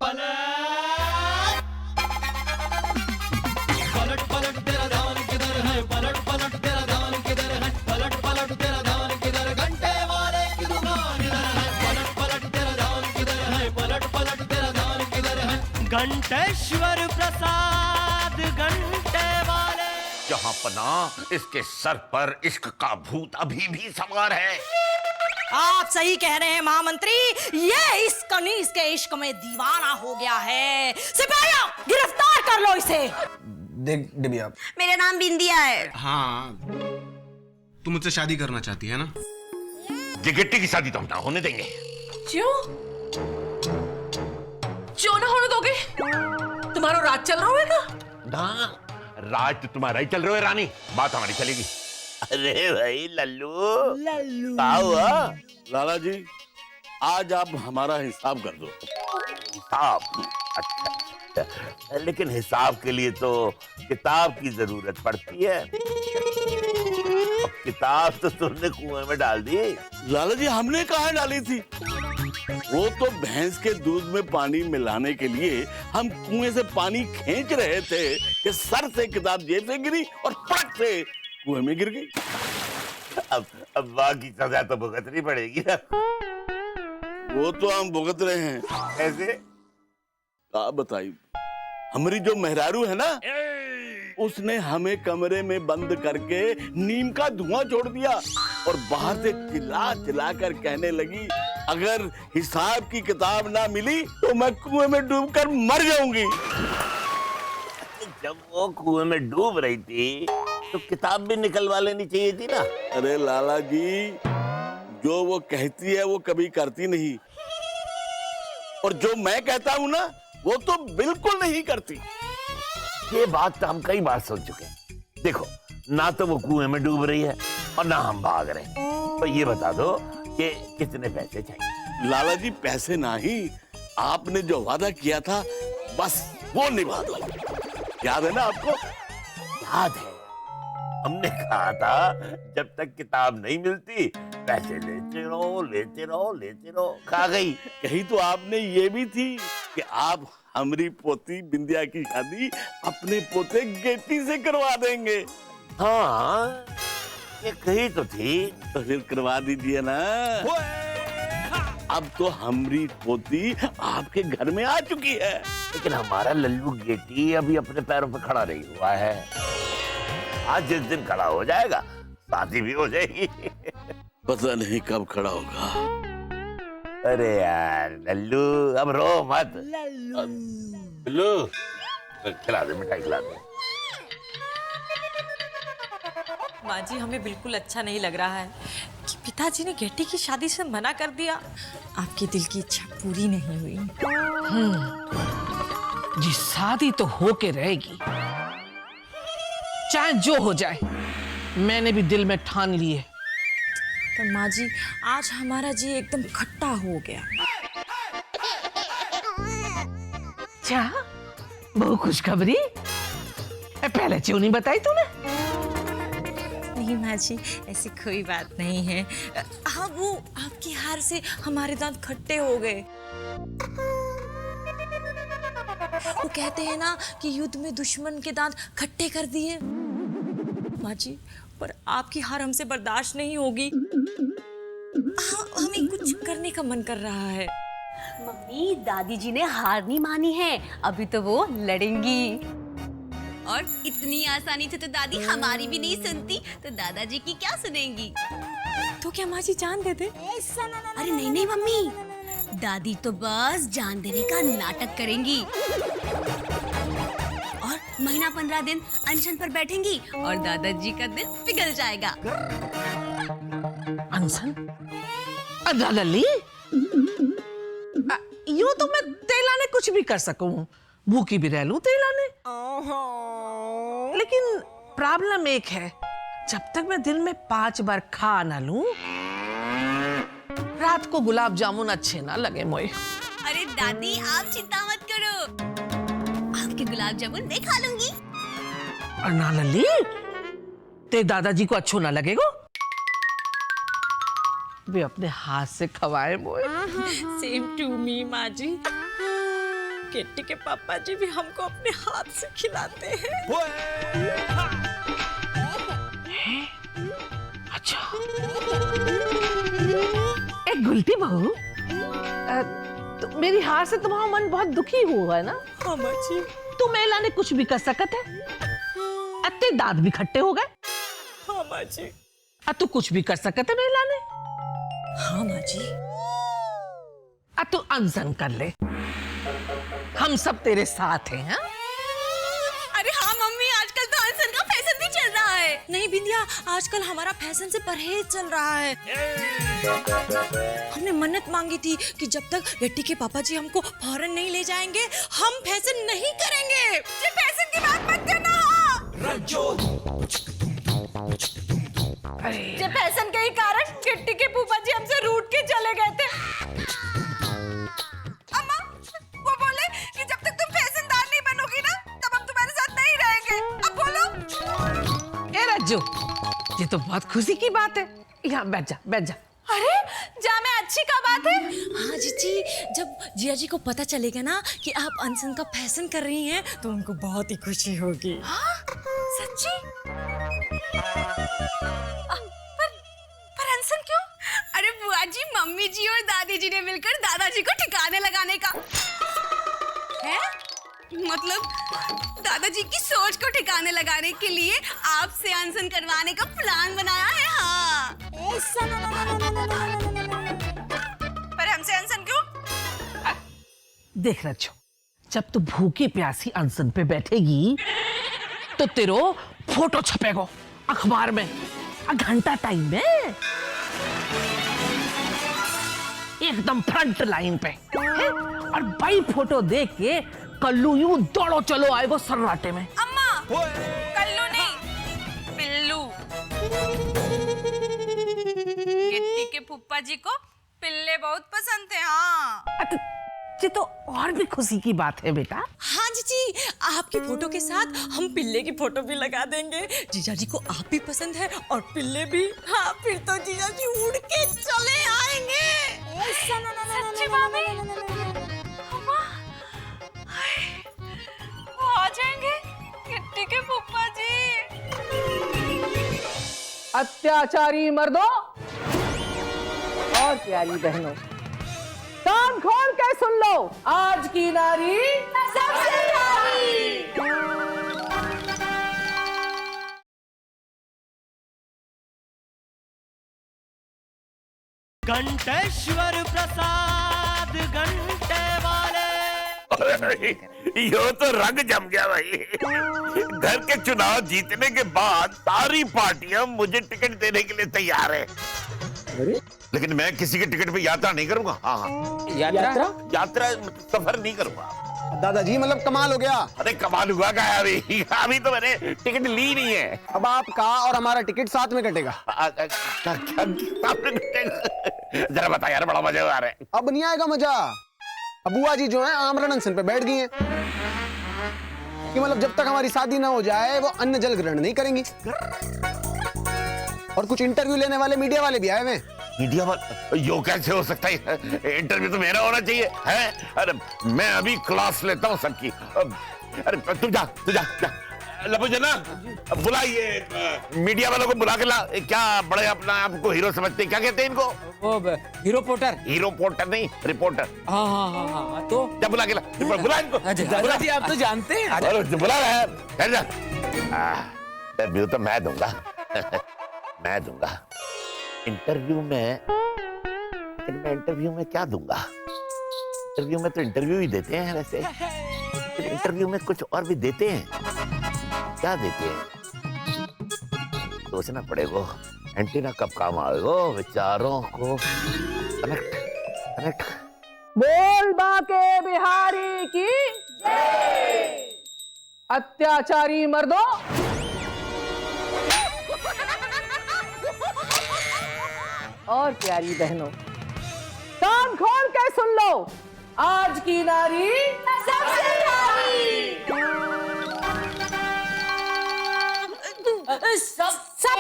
पलट पलट पलट तेरा ध्यान किधर है, पलट पलट तेरा ध्यान किधर है, पलट पलट तेरा ध्यान किधर, घंटे वाले की दुकान इधर है, पलट पलट तेरा ध्यान किधर है, पलट पलट तेरा ध्यान किधर है। घंटेश्वर प्रसाद घंटे वाले। जहाँ पना इसके सर पर इश्क का भूत अभी भी सवार है। आप सही कह रहे हैं महामंत्री, ये इस कनीज के इश्क में दीवाना हो गया है। सिपाहियों, गिरफ्तार कर लो इसे। देख डिबिया, मेरा नाम बिंदिया है। हाँ, तू मुझसे शादी करना चाहती है ना? ये गिट्टी की शादी तो हम ना होने देंगे। क्यों? क्यों ना होने दोगे? तुम्हारा राज चल रहा होगा ना, राज तो तुम्हारा ही चल रहा है रानी, बात हमारी चलेगी। अरे भाई लल्लू क्या हुआ? लाला जी, आज आप हमारा हिसाब कर दो। हिसाब? अच्छा, लेकिन हिसाब के लिए तो किताब की जरूरत पड़ती है। किताब तो तुमने कुएं में डाल दी। लाला जी, हमने कहाँ डाली थी? वो तो भैंस के दूध में पानी मिलाने के लिए हम कुएं से पानी खींच रहे थे कि सर से किताब जेब से गिरी और पटक से कुएं में गिर गई। अब बाकी सजा तो भुगतनी पड़ेगी ना। वो तो हम भुगत रहे हैं। कैसे? आप बताइए, हमारी जो मेहरारू है ना, उसने हमें कमरे में बंद करके नीम का धुआं छोड़ दिया और बाहर से चिल्ला चिल्ला कर कहने लगी, अगर हिसाब की किताब ना मिली तो मैं कुएं में डूबकर मर जाऊंगी। जब वो कुएं में डूब रही थी तो किताब भी निकलवा लेनी चाहिए थी ना। अरे लाला जी, जो वो कहती है वो कभी करती नहीं, और जो मैं कहता हूँ ना, वो तो बिल्कुल नहीं करती। ये बात तो हम कई बार सोच चुके हैं। देखो, ना तो वो कुएं में डूब रही है और ना हम भाग रहे हैं। तो ये बता दो कि कितने पैसे चाहिए? लाला जी, पैसे नहीं, आपने जो वादा किया था बस वो निभा दो। याद है ना आपको? याद है, हमने कहा था जब तक किताब नहीं मिलती पैसे लेते रहो लेते रहो लेते रहो। कहाँ गई? कही तो आपने ये भी थी कि आप हमारी पोती बिंदिया की शादी अपने पोते गेटी से करवा देंगे। हाँ, ये कही तो थी। तो फिर करवा दीजिए ना। अब तो हमारी पोती आपके घर में आ चुकी है। लेकिन हमारा लल्लू गेटी अभी अपने पैरों पर खड़ा नहीं हुआ है। आज जिस दिन खड़ा हो जाएगा शादी भी हो जाएगी। पता नहीं कब खड़ा होगा। अरे यार लल्लू, अब रो मत। लल्लू, खिला दे, मिठाई खिला दे। माँ जी, हमें बिल्कुल अच्छा नहीं लग रहा है कि पिताजी ने गेटी की शादी से मना कर दिया। आपके दिल की इच्छा पूरी नहीं हुई। जी, शादी तो होके रहेगी, चाहे जो हो जाए। मैंने भी दिल में ठान ली है। पर माँ जी, आज हमारा जी एकदम खट्टा हो गया। क्या? बहुत खुशखबरी? पहले क्यों नहीं बताई तूने? नहीं माँ जी, ऐसी कोई बात नहीं है। हाँ, वो आपकी हार से हमारे दांत खट्टे हो गए। वो कहते हैं ना कि युद्ध में दुश्मन के दांत खट्टे कर दिए। माँ जी, पर आपकी हार हमसे बर्दाश्त नहीं होगी। हमें कुछ करने का मन कर रहा है। मम्मी, दादी जी ने हार नहीं मानी है, अभी तो वो लड़ेंगी। और इतनी आसानी से तो दादी हमारी भी नहीं सुनती, तो दादाजी की क्या सुनेंगी? तो क्या माँ जी जान दे दे? अरे नहीं नहीं मम्मी, दादी तो बस जान देने का नाटक करेंगी और महीना 15 दिन अनशन पर बैठेंगी और दादाजी का दिल पिघल जाएगा। अनशन? लल्ली, यूं तो मैं तेलाने कुछ भी कर सकूं, भूखी भी रह लूं तेलाने। लेकिन प्रॉब्लम एक है, जब तक मैं दिन में 5 बार खा ना लूं, रात को गुलाब जामुन अच्छे ना लगे मोए। अरे दादी, आप चिंता मत करो, आपके गुलाब जामुन मैं खा लूंगी। और ना लल्ली, तेरे दादाजी को अच्छो ना लगेगा, वे अपने हाथ से खवाए मोए। सेम टू मी माँ जी। किट्टी के पापा जी भी हमको अपने हाथ से खिलाते हैं। अच्छा, एक गुलती बहू, तो मेरी हार से तुम्हारा मन बहुत दुखी हुआ है ना? हाँ माँ जी। तू मेला ने कुछ भी कर सकत है, अत्ते दांत भी खट्टे हो गए। हाँ माँ जी। तू कुछ भी कर सकत है मेला ने। हाँ माँ जी। तू अनशन कर ले, हम सब तेरे साथ हैं। हाँ? अरे हाँ मम्मी, आजकल तो अनसन का फैशन भी चल रहा है। नहीं बिंदिया, आजकल हमारा फैशन से परहेज चल रहा है। हमने मन्नत मांगी थी कि जब तक बेटी के पापा जी हमको फॉरेन नहीं ले जाएंगे, हम फैशन नहीं करेंगे। ये फैशन की बात मत करना। ये फैशन के ही कारण किट्टी के फूफा जी हमसे रूठ के चले गए थे। अम्मा, वो बोले कि जब तक तुम फैशनदार नहीं बनोगी ना, तब हम तुम्हारे साथ नहीं रहेंगे। अब बोलो। ए रज्जू, ये तो बहुत खुशी की बात है। यहाँ बैठ जा, बैठ जा। अरे जा मैं अच्छी का बात है। हाँ जीजी, जब जिया जी को पता चलेगा ना कि आप अनसन का फैशन कर रही हैं, तो उनको बहुत ही खुशी होगी। हाँ? सच्ची? पर अनसन क्यों? अरे बुआ जी, मम्मी जी और दादी जी ने मिलकर दादाजी को ठिकाने लगाने का है। मतलब दादाजी की सोच को ठिकाने लगाने के लिए आपसे अनशन करवाने का प्लान बनाया है। हाँ, पर हमसे अनशन क्यों? देख रज्जू, जब तू भूखी प्यासी अनशन पे बैठेगी तो तेरो फोटो छपेगो अखबार में घंटा टाइम में, एकदम फ्रंट लाइन पे है? और भाई फोटो देख के कल्लू यूं दौड़ो चलो आएगो सर्राटे में। अम्मा, कल्लू नहीं, पिल्लू। किट्टी के फूफा जी को पिल्ले बहुत पसंद थे। हाँ, ये तो और भी खुशी की बात है बेटा। हाँ जीजी, आपकी फोटो के साथ हम पिल्ले की फोटो भी लगा देंगे। जीजा जी को आप भी पसंद है और पिल्ले भी। हाँ, फिर तो जीजा जी उड़ के चले आएंगे। सच्ची मामी? अम्मा, वो आ जाएंगे किट्टी के फूफा जी। अत्याचारी मर्दों और प्यारी बहनों, कान खोल के सुन लो, आज की नारी सबसे प्यारी। घंटेश्वर प्रसाद घंटे वाले। यो तो रंग जम गया भाई। घर के चुनाव जीतने के बाद सारी पार्टियां मुझे टिकट देने के लिए तैयार है। लेकिन मैं किसी के टिकट पे यात्रा नहीं करूंगा। हाँ, यात्रा सफर नहीं करूंगा। दादाजी मतलब कमाल हो गया। अरे कमाल हुआ क्या है अभी तो मैंने टिकट ली नहीं है। अब आपका और हमारा टिकट साथ में कटेगा। जरा बता यार, बड़ा मजा आ रहा है। अब नहीं आएगा मजा। अब बुआ जी जो है आमरण अनशन पे बैठ गई हैं कि मतलब जब तक हमारी शादी ना हो जाए वो अन्न जल ग्रहण नहीं करेंगी। और कुछ इंटरव्यू लेने वाले मीडिया वाले भी आए हुए। मीडिया वाला? यो कैसे हो सकता है? इंटरव्यू तो मेरा होना चाहिए है। अरे मैं अभी क्लास लेता हूँ सबकी। अरे तुम जा लबू जना, बुलाइए मीडिया वालों को, बुला के ला। क्या बड़े अपना आपको हीरो समझते हैं? क्या कहते हैं इनको? वो हीरो पोर्टर। हीरो पोर्टर नहीं, रिपोर्टर। हाँ, तो क्या बुला के ला, बुला इनको। दादाजी आप तो जानते हैं। बुला यार, इंटरव्यू तो मैं दूंगा। मैं दूंगा इंटरव्यू में। लेकिन मैं इंटरव्यू में क्या दूंगा? इंटरव्यू में तो इंटरव्यू ही देते हैं वैसे। इंटरव्यू में कुछ और भी देते हैं। क्या देते हैं? सोचना पड़ेगा। एंटीना कब काम आएगा? विचारों को कनेक्ट। बोल बाके बिहारी की जय। अत्याचारी मर्दों और प्यारी बहनों, कान खोल के सुन लो, आज की नारी सबसे प्यारी। सबसे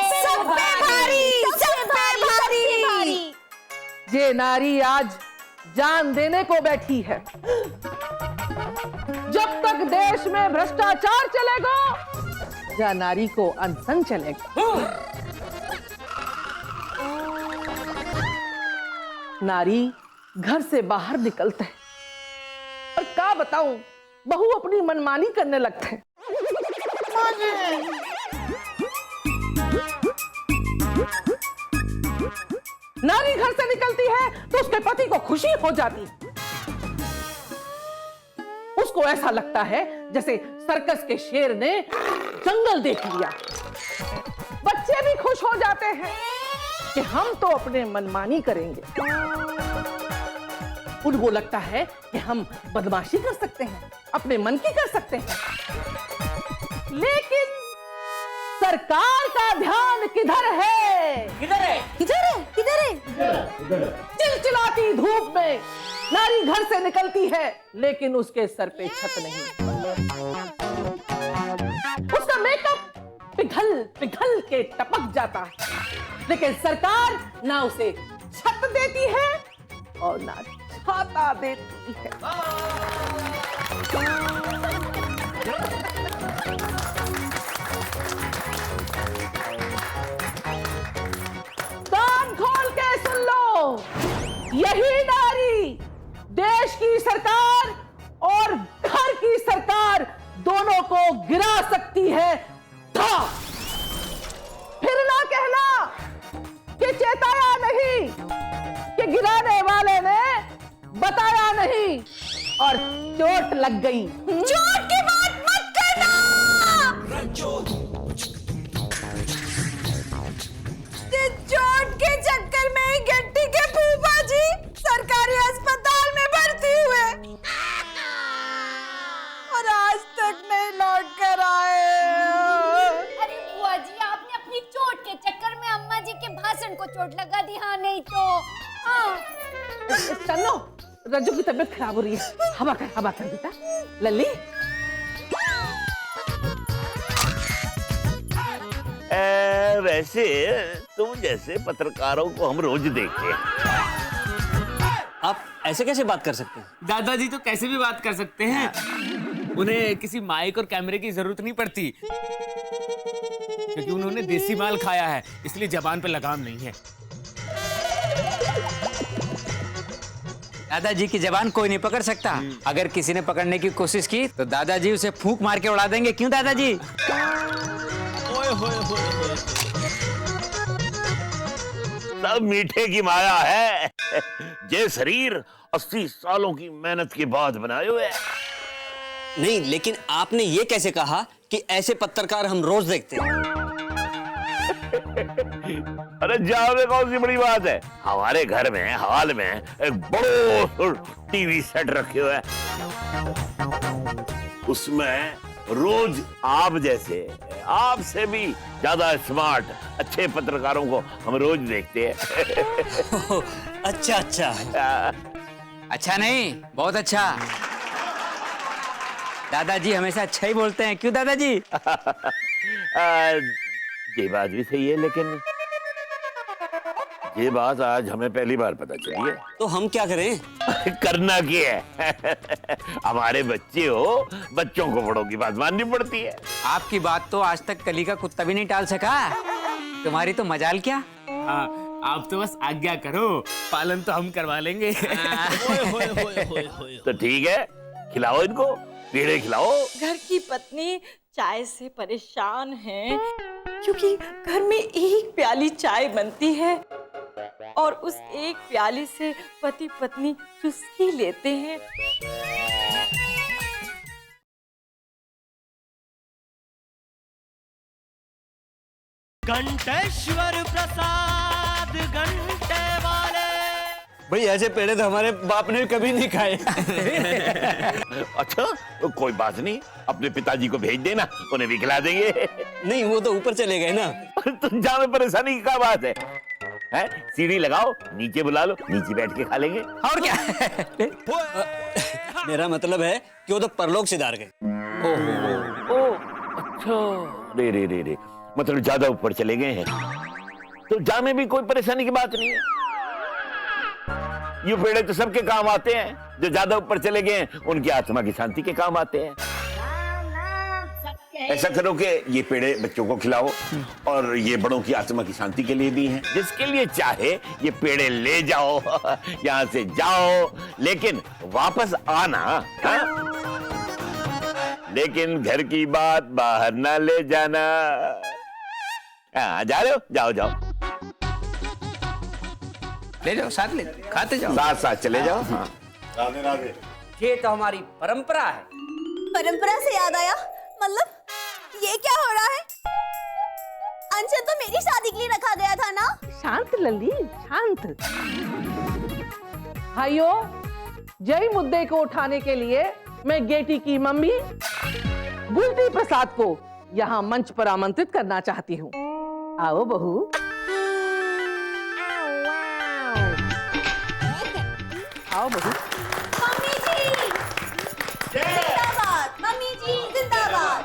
भारी। ये नारी आज जान देने को बैठी है। तक देश में भ्रष्टाचार चलेगा या नारी को अनशन चलेगा। नारी घर से बाहर निकलते हैं और क्या बताऊं, बहू अपनी मनमानी करने लगते हैं। नारी घर से निकलती है तो उसके पति को खुशी हो जाती है। उसको ऐसा लगता है जैसे सर्कस के शेर ने जंगल देख लिया। बच्चे भी खुश हो जाते हैं कि हम तो अपने मनमानी करेंगे। उनको लगता है कि हम बदमाशी कर सकते हैं, अपने मन की कर सकते हैं। लेकिन सरकार का ध्यान किधर है? किधर है? किधर है? किधर है? चिलचिलाती धूप में नारी घर से निकलती है लेकिन उसके सर पे छत नहीं। उसका मेकअप पिघल पिघल के टपक जाता है, लेकिन सरकार ना उसे छत देती है और ना छाता देती है। कान खोल के सुन लो, यही नारी देश की सरकार और घर की सरकार दोनों को गिरा सकती है। था फिर ना कहना कि चेताया नहीं, कि गिराने वाले ने बताया नहीं और चोट लग गई। चोट की बात मत करना। चोट के चक्कर में ही गट्टी के फूफा जी सरकारी अस्पताल में भर्ती हुए और आज तक नहीं लौट कर आए। अरे बुआ जी, आपने अपनी चोट के चक्कर में अम्मा जी के भाषण को चोट लगा दी। हाँ नहीं तो चलो, रज्जू की तबीयत खराब हो रही है। हवा कर बेटा। लल्ली वैसे तुम जैसे पत्रकारों को हम रोज देखते हैं। आप ऐसे कैसे बात कर सकते हैं? दादाजी तो कैसे भी बात कर सकते हैं। उन्हें किसी माइक और कैमरे की जरूरत नहीं पड़ती, क्योंकि उन्होंने देसी माल खाया है, इसलिए जबान पे लगाम नहीं है। दादाजी की जबान कोई नहीं पकड़ सकता। अगर किसी ने पकड़ने की कोशिश की तो दादाजी उसे फूंक मार के उड़ा देंगे। क्यों दादाजी? सब मीठे की माया है। ये शरीर 80 सालों की मेहनत के बाद बनाए हुए है। नहीं, लेकिन आपने ये कैसे कहा कि ऐसे पत्रकार हम रोज देखते हैं? अरे जावे कौन सी बड़ी बात है। हमारे घर में हाल में एक बड़ो टीवी सेट रखे हुए है। उसमें रोज आप जैसे, आपसे भी ज्यादा स्मार्ट अच्छे पत्रकारों को हम रोज देखते हैं। अच्छा अच्छा। अच्छा नहीं, बहुत अच्छा। दादाजी हमेशा अच्छा ही बोलते हैं। क्यों दादाजी? ये बात भी सही है, लेकिन ये बात आज हमें पहली बार पता चली है। तो हम क्या करें? करना क्या है? हमारे बच्चे हो, बच्चों को बड़ों की बात माननी पड़ती है। आपकी बात तो आज तक कली का कुत्ता भी नहीं टाल सका। तुम्हारी तो मजाल क्या। हाँ, आप तो बस आज्ञा करो, पालन तो हम करवा लेंगे। तो ठीक है, खिलाओ इनको, पेड़े खिलाओ। घर की पत्नी चाय से परेशान है, क्योंकि घर में एक प्याली चाय बनती है और उस एक प्याली से पति पत्नी चुस्की लेते हैं। घंटेश्वर प्रसाद घंटे वाले। भाई ऐसे पेड़े तो हमारे बाप ने कभी नहीं खाए। अच्छा, कोई बात नहीं, अपने पिताजी को भेज देना, उन्हें भी खिला देंगे। नहीं, वो तो ऊपर चले गए ना। तुम जाओ, में परेशानी की क्या बात है? सीढ़ी लगाओ, नीचे बुला लो, नीचे बैठ के खा लेंगे। और क्या? मेरा मतलब है कि वो तो परलोक सिधार गए। अच्छा, रे मतलब ज्यादा ऊपर चले गए हैं। तो जा में भी कोई परेशानी की बात नहीं है। ये पेड़े तो सबके काम आते हैं। जो ज्यादा ऊपर चले गए हैं उनकी आत्मा की शांति के काम आते हैं। ऐसा करो कि ये पेड़े बच्चों को खिलाओ और ये बड़ों की आत्मा की शांति के लिए भी हैं। जिसके लिए चाहे ये पेड़े ले जाओ, यहाँ से जाओ, लेकिन वापस आना। हाँ? लेकिन घर की बात बाहर ना ले जाना। हाँ, जा रहे हो? जाओ जाओ, ले जाओ, साथ ले खाते जाओ, साथ साथ चले जाओ। हाँ। राधे राधे। ये तो हमारी परंपरा है। परंपरा से याद आया, मतलब ये क्या हो रहा है? अंशन तो मेरी शादी के लिए रखा गया था ना? शांत लल्ली, शांत। भाइयों, जय मुद्दे को उठाने के लिए मैं गेटी की मम्मी गुलती प्रसाद को यहाँ मंच पर आमंत्रित करना चाहती हूँ। आओ बहू। आओ बहू। मम्मी जी जिंदाबाद, मम्मी जी जिंदाबाद।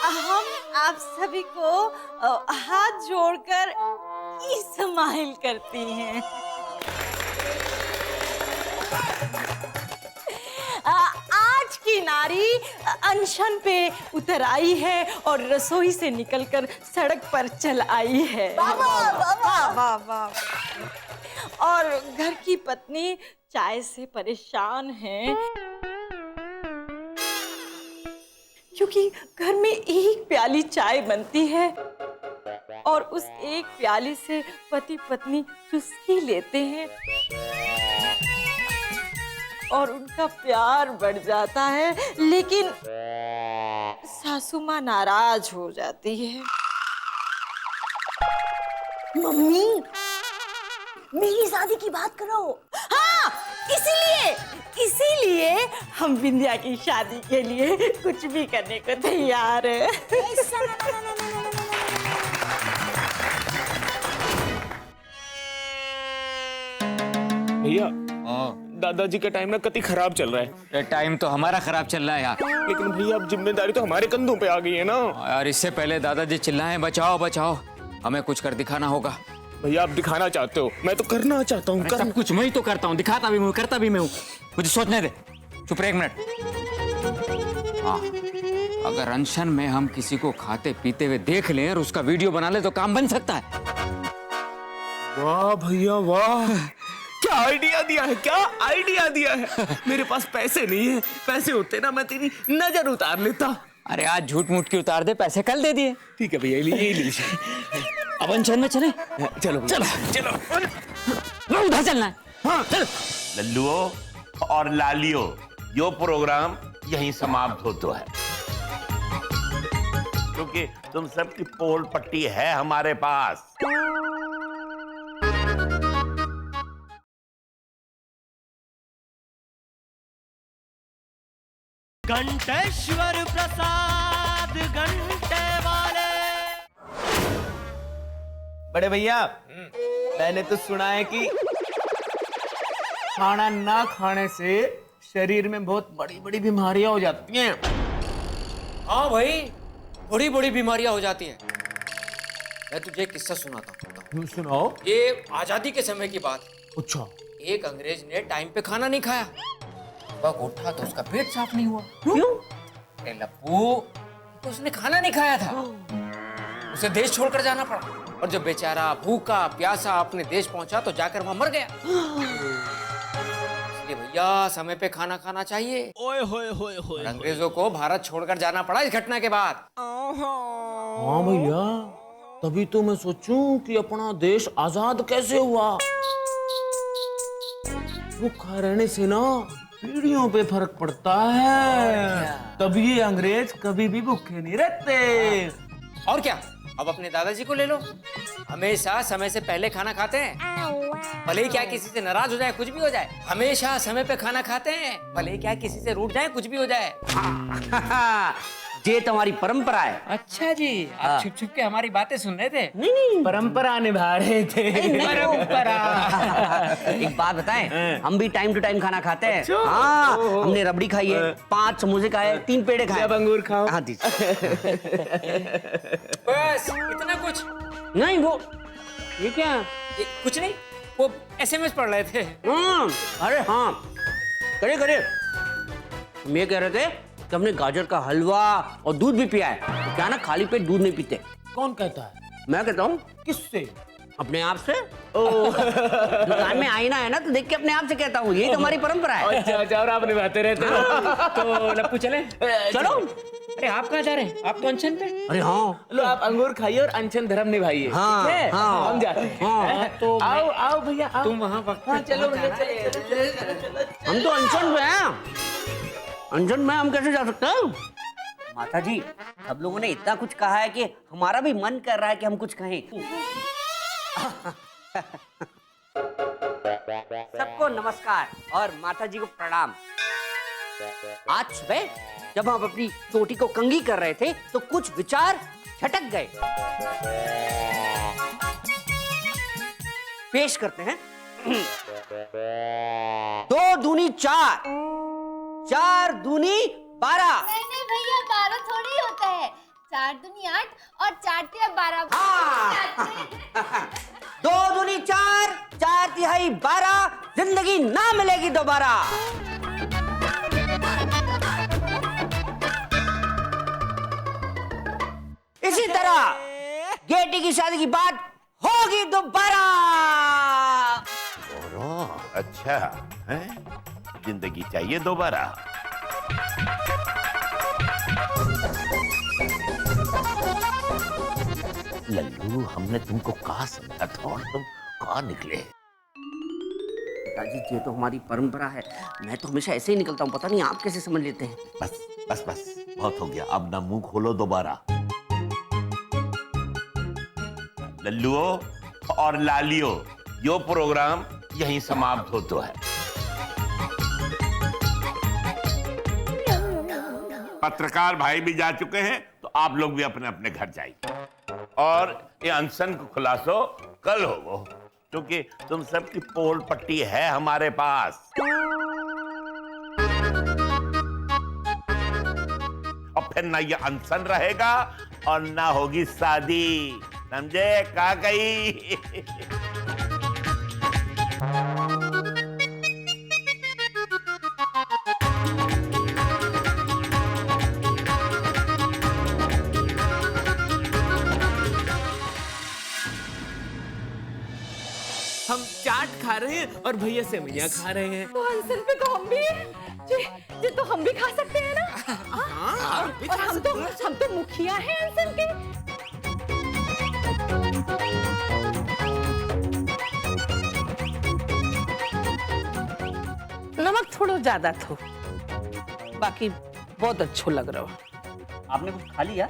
हम आप सभी को हाथ जोड़कर स्माइल करती हैं। आज की नारी अनशन पे उतर आई है और रसोई से निकलकर सड़क पर चल आई है। वाह वाह वाह वाह वाह। और घर की पत्नी चाय से परेशान है क्योंकि घर में एक प्याली चाय बनती है और उस एक प्याली से पति पत्नी चुस्की लेते हैं और उनका प्यार बढ़ जाता है, लेकिन सासू माँ नाराज हो जाती है। मम्मी, मेरी शादी की बात करो। हाँ, इसीलिए हम बिंदिया की शादी के लिए कुछ भी करने को तैयार है। भैया, दादाजी का टाइम ना कति खराब चल रहा है। टाइम तो हमारा खराब चल रहा है यार। लेकिन भैया अब जिम्मेदारी तो हमारे कंधों पे आ गई है ना। और इससे पहले दादाजी चिल्लाए बचाओ बचाओ, हमें कुछ कर दिखाना होगा। भैया आप दिखाना चाहते हो, मैं तो करना चाहता हूँ। सब कुछ मैं ही तो करता हूँ, दिखाता भी मैं, करता भी मैं हूँ। मुझे सोचने दे, चुप रह एक मिनट। हाँ, अगर अनशन में हम किसी को खाते पीते हुए देख लें और उसका वीडियो बना ले तो काम बन सकता है। वाह भैया वाह, क्या आइडिया दिया है, क्या आइडिया दिया है। मेरे पास पैसे नहीं है, पैसे होते ना मैं तेरी नजर उतार लेता। अरे आज झूठ मूठ की उतार दे, पैसे कल दे दिए। ठीक है भैया, ये लीजिए। अब अनशन में चले, चलो चलो चलो, उधर चलना है। हाँ चल। लल्लुओं और लालियों, यो प्रोग्राम यहीं समाप्त होता है क्योंकि तुम सबकी पोल पट्टी है हमारे पास। घंटेश्वर प्रसाद घंटे वाले। बड़े भैया, मैंने तो सुना है कि खाना ना खाने से शरीर में बहुत बड़ी बड़ी बीमारियां हो जाती हैं। हाँ भाई, बड़ी बड़ी बीमारियां हो जाती हैं। मैं तुझे एक किस्सा सुनाता हूँ। सुनाओ। ये आजादी के समय की बात। अच्छा। एक अंग्रेज ने टाइम पे खाना नहीं खाया, वह उठा तो उसका पेट साफ नहीं हुआ। क्यों? लप्पू, तो उसने खाना नहीं खाया था, उसे देश छोड़कर जाना पड़ा। और जब बेचारा भूखा प्यासा अपने देश पहुंचा तो जाकर वहां मर गया। इसलिए भैया समय पे खाना खाना चाहिए। ओए होए होए होए। अंग्रेजों को भारत छोड़कर जाना पड़ा इस घटना के बाद। हाँ भैया, तभी तो मैं सोचूं कि अपना देश आजाद कैसे हुआ। भूखा रहने से ना पीढ़ियों पे फर्क पड़ता है, तभी ये अंग्रेज कभी भी भूखे नहीं रहते। और क्या, अब अपने दादाजी को ले लो, हमेशा समय से पहले खाना खाते हैं। भले ही क्या किसी से नाराज हो जाए, कुछ भी हो जाए, हमेशा समय पे खाना खाते हैं। भले ही क्या किसी से रूठ जाए, कुछ भी हो जाए। ये तुम्हारी परंपरा है। अच्छा जी, आप छुप छुप के हमारी बातें सुन रहे थे? नहीं, परंपरा निभा रहे थे। परंपरा। एक बात बताएं, हम भी टाइम टू टाइम खाना खाते हैं। हाँ, हमने रबड़ी खाई है, 5 समोसे खाए, 3 पेड़े खाए। अब अंगूर खाओ। हाँ दीजिए। बस इतना कुछ? नहीं वो, ये क्या? कुछ नहीं, वो SMS पढ़ रहे थे। अरे हाँ, करे करे। हम ये कह रहे थे कि हमने गाजर का हलवा और दूध भी पिया है, तो क्या ना खाली पेट दूध नहीं पीते। कौन कहता है? मैं कहता हूँ। किससे? अपने आप से। दुकान में आईना है ना, तो देख के अपने आप से कहता हूँ, यही तो हमारी परंपरा है। अच्छा अच्छा, और आप निभाते रहते हो। तो लप्पू चले? चलो। अरे आप कहाँ जा रहे हैं? आप तो अनशन पे। अरे हाँ, लो आप अंगूर खाइए और अनशन धर्म निभाइए। हाँ, ठीक है? हाँ, हम जाते हैं। हाँ, तो आओ आओ भैया आओ। तुम वहाँ वक्त पे चलो पहुंच भैया, जाना। चलो। हम तो अनशन में हैं। अनशन में हम कैसे जा सकते हैं? माता जी, सब लोगों ने इतना कुछ कहा है कि हमारा भी मन कर रहा है कि हम कुछ कहें। सबको नमस्कार और माता जी को प्रणाम। आज सुबह जब हम अपनी चोटी को कंघी कर रहे थे तो कुछ विचार झटक गए। पेश करते हैं। 2 दूनी 4, 4 दूनी 12। नहीं भैया 12 थोड़ी होता है, 4 दूनी 8 और 4 तिया 12। हाँ। 2 दूनी 4, 4 तिहाई 12, जिंदगी ना मिलेगी दोबारा। इसी तरह गेटी की शादी की बात होगी दोबारा। अच्छा है, जिंदगी चाहिए दोबारा। लल्लू, हमने तुमको कहा समझा था और तुम कहाँ निकले? पिताजी, ये तो हमारी परंपरा है। मैं तो हमेशा ऐसे ही निकलता हूँ, पता नहीं आप कैसे समझ लेते हैं। बस बस बस, बहुत हो गया। अब ना मुंह खोलो दोबारा। लल्लुओ और लालियो, यो प्रोग्राम यहीं समाप्त होता है। पत्रकार भाई भी जा चुके हैं, तो आप लोग भी अपने अपने घर जाइए। और ये अनशन को खुलासो कल हो वो, क्योंकि तुम सबकी पोल पट्टी है हमारे पास। और फिर ना ये अनशन रहेगा और ना होगी शादी, समझे? कहा गई? हम चाट खा रहे हैं और भैया सेवइयां खा रहे हैं। तो अनशन पे तो हम भी हैं। जी तो हम भी खा सकते हैं ना? हाँ, और हम तो मुखिया हैं अनशन के। नमक थोड़ा ज्यादा था, बाकी बहुत अच्छा लग रहा है। आपने कुछ खा लिया?